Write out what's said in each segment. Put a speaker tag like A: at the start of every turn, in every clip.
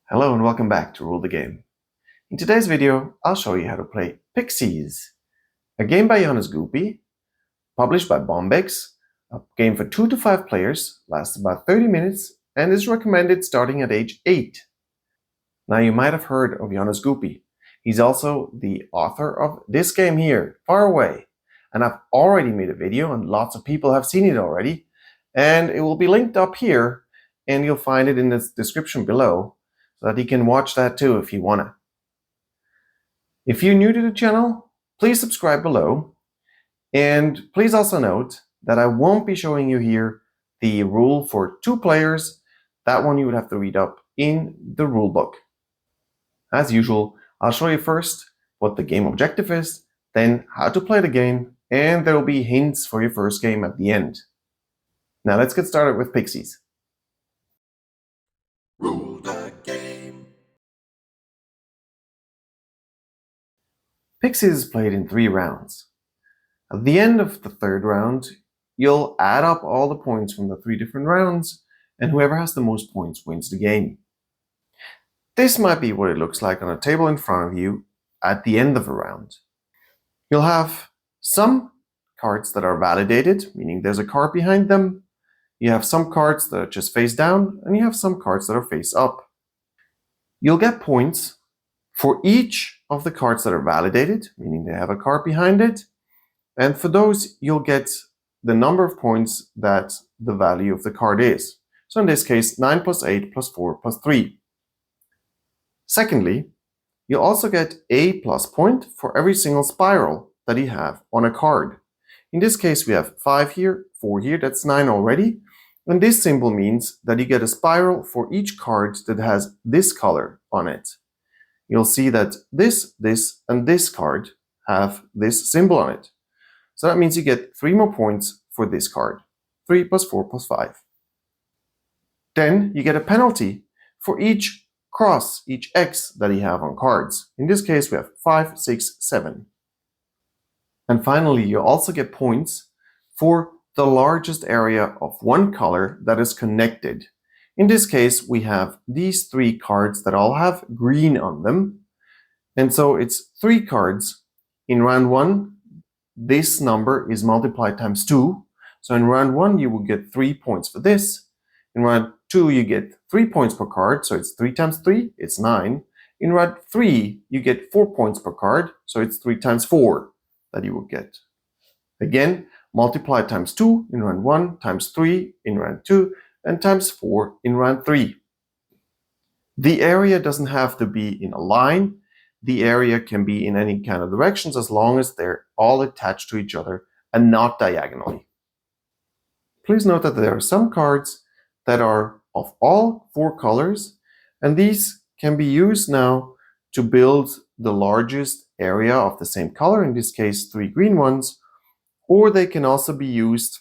A: Hello and welcome back to Rule the Game. In today's video, I'll show you how to play Pixies, a game by Johannes Goupy, published by Bombyx, a game for 2 to 5 players, lasts about 30 minutes, and is recommended starting at age 8. Now you might have heard of Johannes Goupy. He's also the author of this game here, Far Away, and I've already made a video and lots of people have seen it already, and it will be linked up here, and you'll find it in the description below, so that you can watch that too if you wanna. If you're new to the channel, please subscribe below. And please also note that I won't be showing you here the rule for 2 players. That one you would have to read up in the rule book. As usual, I'll show you first what the game objective is, then how to play the game, and there will be hints for your first game at the end. Now let's get started with Pixies.
B: Rule the game.
A: Pixies is played in 3 rounds. At the end of the 3rd round, you'll add up all the points from the 3 different rounds, and whoever has the most points wins the game. This might be what it looks like on a table in front of you at the end of a round. You'll have some cards that are validated, meaning there's a card behind them. You have some cards that are just face down, and you have some cards that are face up. You'll get points for each of the cards that are validated, meaning they have a card behind it. And for those, you'll get the number of points that the value of the card is. So in this case, 9 plus 8 plus 4 plus 3. Secondly, you'll also get a plus point for every single spiral that you have on a card. In this case, we have 5 here, 4 here, that's 9 already. And this symbol means that you get a spiral for each card that has this color on it. You'll see that this, and this card have this symbol on it. So that means you get 3 more points for this card. 3 plus 4 plus 5. Then you get a penalty for each cross, each X that you have on cards. In this case, we have 5, 6, 7. And finally, you also get points for the largest area of one color that is connected. In this case, we have these 3 cards that all have green on them. And so it's 3 cards. In round 1, this number is multiplied times 2. So in round 1, you will get 3 points for this. In round 2, you get 3 points per card. So it's 3 times 3, it's 9. In round 3, you get 4 points per card. So it's 3 times 4 that you will get. Again, multiply times 2 in round 1, times 3 in round 2, and times 4 in round 3. The area doesn't have to be in a line. The area can be in any kind of directions as long as they're all attached to each other and not diagonally. Please note that there are some cards that are of all 4 colors, and these can be used now to build the largest area of the same color, in this case 3 green ones, or they can also be used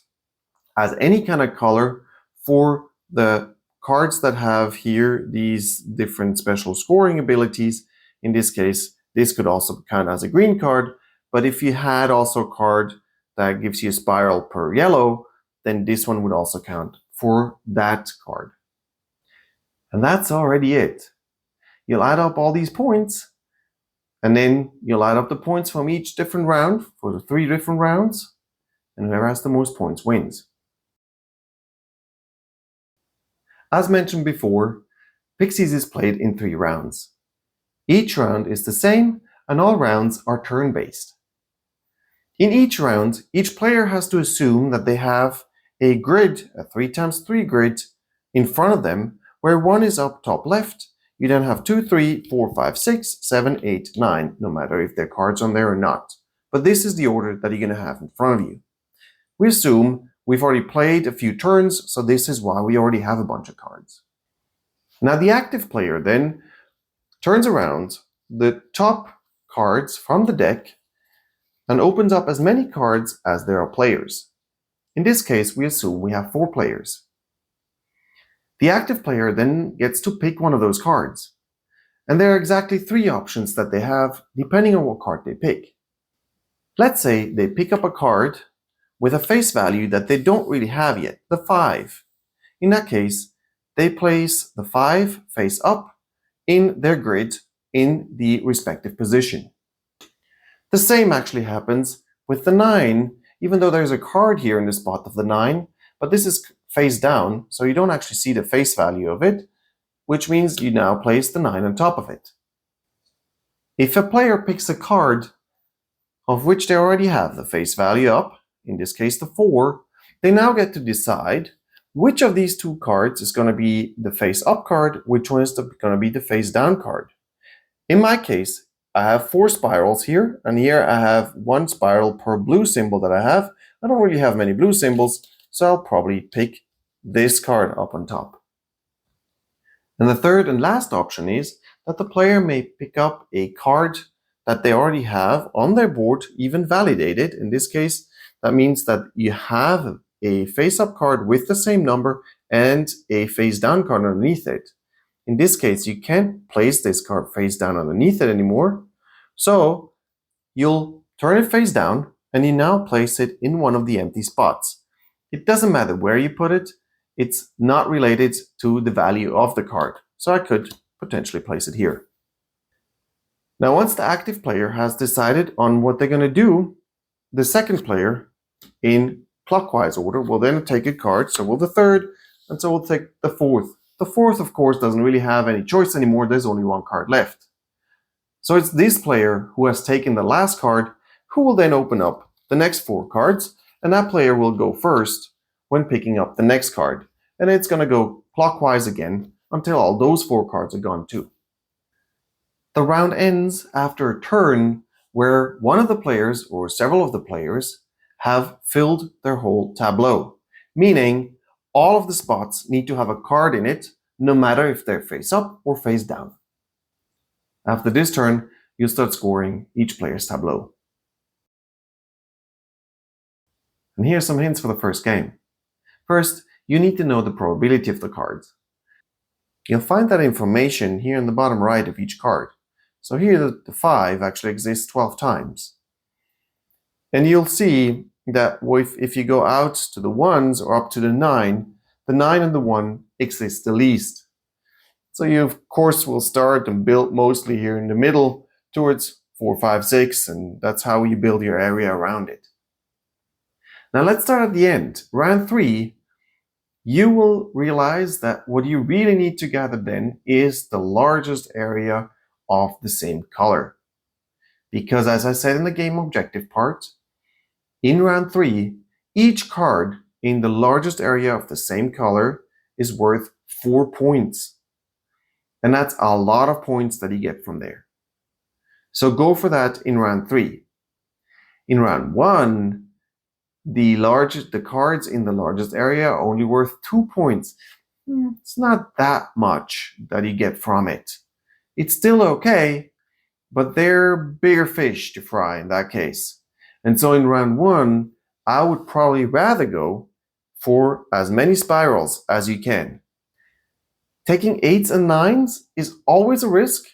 A: as any kind of color for the cards that have here these different special scoring abilities. In this case, this could also count as a green card, but if you had also a card that gives you a spiral per yellow, then this one would also count for that card. And that's already it. You'll add up all these points, and then you'll add up the points from each different round for the 3 different rounds, and whoever has the most points wins. As mentioned before, Pixies is played in 3 rounds. Each round is the same, and all rounds are turn-based. In each round, each player has to assume that they have a grid, a 3x3 grid, in front of them, where 1 is up top left. You then have 2, 3, 4, 5, 6, 7, 8, 9, no matter if there are cards on there or not. But this is the order that you're going to have in front of you. We assume we've already played a few turns, so this is why we already have a bunch of cards. Now the active player then turns around the top cards from the deck and opens up as many cards as there are players. In this case, we assume we have 4 players. The active player then gets to pick one of those cards. And there are exactly 3 options that they have depending on what card they pick. Let's say they pick up a card with a face value that they don't really have yet, the 5. In that case, they place the 5 face up in their grid in the respective position. The same actually happens with the 9, even though there's a card here in the spot of the 9, but this is face down, so you don't actually see the face value of it, which means you now place the 9 on top of it. If a player picks a card of which they already have the face value up, in this case the 4, they now get to decide which of these two cards is going to be the face up card, which one is going to be the face down card. In my case, I have 4 spirals here, and here I have 1 spiral per blue symbol that I have. I don't really have many blue symbols, so I'll probably pick this card up on top. And the third and last option is that the player may pick up a card that they already have on their board, even validated. In this case, that means that you have a face-up card with the same number and a face-down card underneath it. In this case, you can't place this card face down underneath it anymore. So you'll turn it face down and you now place it in one of the empty spots. It doesn't matter where you put it. It's not related to the value of the card. So I could potentially place it here. Now, once the active player has decided on what they're going to do, the second player in clockwise order will then take a card. So will the third, and so we'll take the fourth. The fourth, of course, doesn't really have any choice anymore. There's only one card left. So it's this player who has taken the last card who will then open up the next 4 cards, and that player will go first when picking up the next card. And it's going to go clockwise again until all those 4 cards are gone too. The round ends after a turn where one of the players or several of the players have filled their whole tableau, meaning all of the spots need to have a card in it, no matter if they're face up or face down. After this turn, you start scoring each player's tableau. And here are some hints for the first game. First, you need to know the probability of the cards. You'll find that information here in the bottom right of each card. So here the 5 actually exists 12 times. And you'll see that if you go out to the 1s or up to the 9 and the 1 exists the least. So you, of course, will start and build mostly here in the middle towards 4, 5, 6, and that's how you build your area around it. Now let's start at the end. Round 3, you will realize that what you really need to gather then is the largest area of the same color. Because as I said in the game objective part, in round 3, each card in the largest area of the same color is worth 4 points. And that's a lot of points that you get from there. So go for that in round 3. In round 1, the cards in the largest area are only worth 2 points. It's not that much that you get from it. It's still okay, but they're bigger fish to fry in that case. And so in round 1, I would probably rather go for as many spirals as you can. Taking 8s and 9s is always a risk,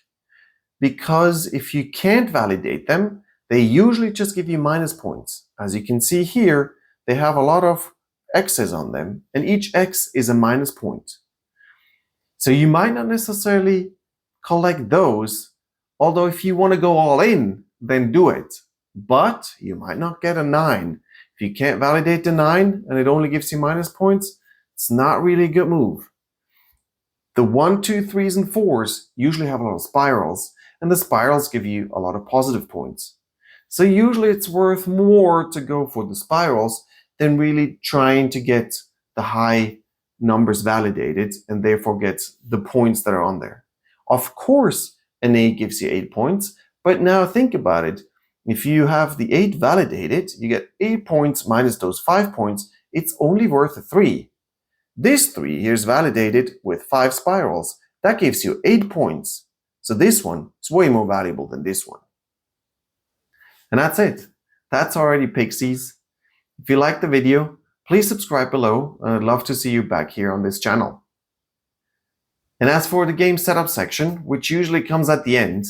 A: because if you can't validate them, they usually just give you minus points. As you can see here, they have a lot of X's on them, and each X is a minus point. So you might not necessarily collect those, although if you want to go all in, then do it. But you might not get a 9. If you can't validate the 9 and it only gives you minus points, it's not really a good move. The 1, 2, 3s, and 4s usually have a lot of spirals, and the spirals give you a lot of positive points. So usually it's worth more to go for the spirals than really trying to get the high numbers validated and therefore get the points that are on there. Of course, an 8 gives you 8 points, but now think about it. If you have the 8 validated, you get 8 points minus those 5 points, it's only worth a 3. This 3 here is validated with 5 spirals. That gives you 8 points. So this one is way more valuable than this one. And that's it. That's already Pixies. If you liked the video, please subscribe below, and I'd love to see you back here on this channel. And as for the game setup section, which usually comes at the end,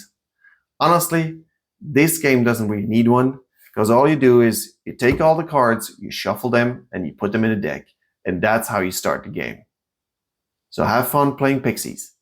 A: honestly, this game doesn't really need one, because all you do is you take all the cards, you shuffle them, and you put them in a deck. And that's how you start the game. So have fun playing Pixies.